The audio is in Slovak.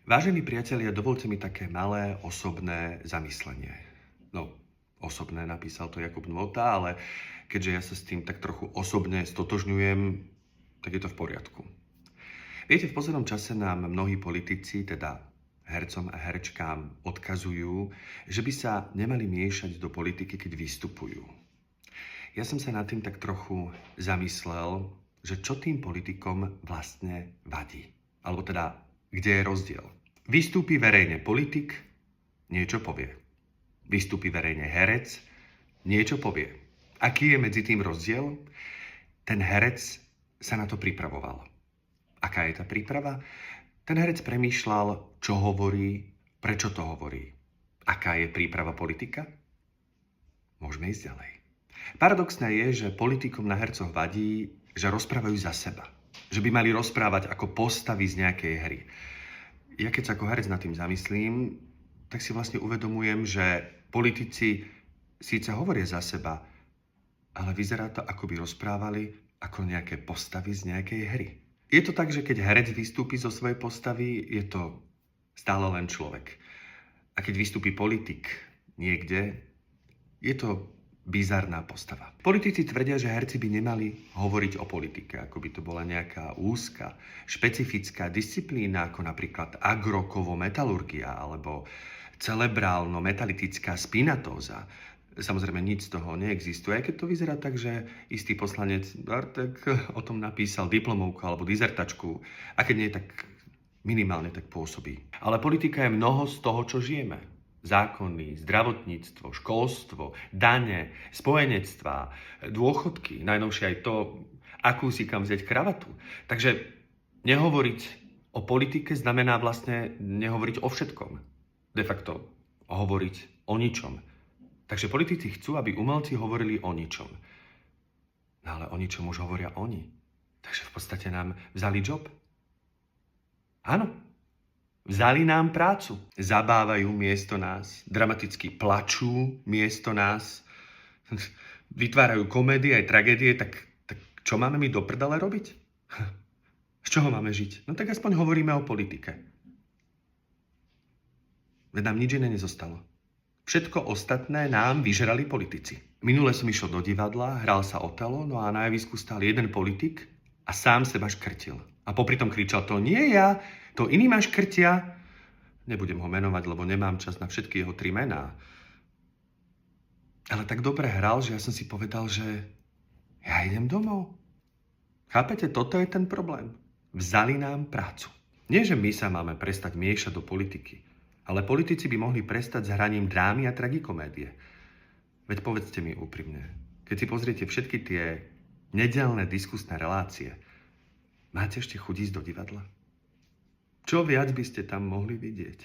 Vážení priatelia, dovolte mi také malé osobné zamyslenie. No, osobné napísal to Jakub Nôta, ale keďže ja sa s tým tak trochu osobne stotožňujem, tak je to v poriadku. Viete, v poslednom čase nám mnohí politici, teda hercom a herečkám, odkazujú, že by sa nemali miešať do politiky, keď vystupujú. Ja som sa nad tým tak trochu zamyslel, že čo tým politikom vlastne vadí. Alebo teda, kde je rozdiel. Vystúpi verejne politik, niečo povie. Vystúpi verejne herec, niečo povie. Aký je medzi tým rozdiel? Ten herec sa na to pripravoval. Aká je tá príprava? Ten herec premýšľal, čo hovorí, prečo to hovorí. Aká je príprava politika? Môžeme ísť ďalej. Paradoxné je, že politikom na hercoch vadí, že rozprávajú za seba. Že by mali rozprávať ako postavy z nejakej hry. Ja keď sa ako herec nad tým zamyslím, tak si vlastne uvedomujem, že politici síce hovoria za seba, ale vyzerá to, ako by rozprávali ako nejaké postavy z nejakej hry. Je to tak, že keď herec vystúpi zo svojej postavy, je to stále len človek. A keď vystúpi politik niekde, je to bizarná postava. Politici tvrdia, že herci by nemali hovoriť o politike, ako by to bola nejaká úzka, špecifická disciplína, ako napríklad agrokovo-metalurgia alebo cerebrálno-metalitická spinatóza. Samozrejme, nič z toho neexistuje, aj keď to vyzerá tak, že istý poslanec Bartek o tom napísal diplomovku alebo dizertačku, a keď nie, tak minimálne tak pôsobí. Ale politika je mnoho z toho, čo žijeme. Zákony, zdravotníctvo, školstvo, dane, spojenectvá, dôchodky, najnovšie aj to, akú si kam vziať kravatu. Takže nehovoriť o politike znamená vlastne nehovoriť o všetkom. De facto hovoriť o ničom. Takže politici chcú, aby umelci hovorili o ničom. No ale o ničom už hovoria oni. Takže v podstate nám vzali job. Áno. Vzali nám prácu. Zabávajú miesto nás. Dramaticky plačú miesto nás. Vytvárajú komédie aj tragédie. Tak čo máme my do prdele robiť? Z čoho máme žiť? No tak aspoň hovoríme o politike. Veď nám nič iné nezostalo. Všetko ostatné nám vyžrali politici. Minule som išiel do divadla, hral sa Otelo, no a na javisku stál jeden politik a sám seba škrtil. A popri tom kričal, to nie ja, to iný ma škrtia. Nebudem ho menovať, lebo nemám čas na všetky jeho 3 mená. Ale tak dobre hral, že ja som si povedal, že ja idem domov. Chápete, toto je ten problém. Vzali nám prácu. Nie, že my sa máme prestať miešať do politiky, ale politici by mohli prestať s hraním drámy a tragikomédie. Veď povedzte mi úprimne, keď si pozriete všetky tie nedeľné diskusné relácie, máte ešte chuť ísť do divadla? Čo viac by ste tam mohli vidieť?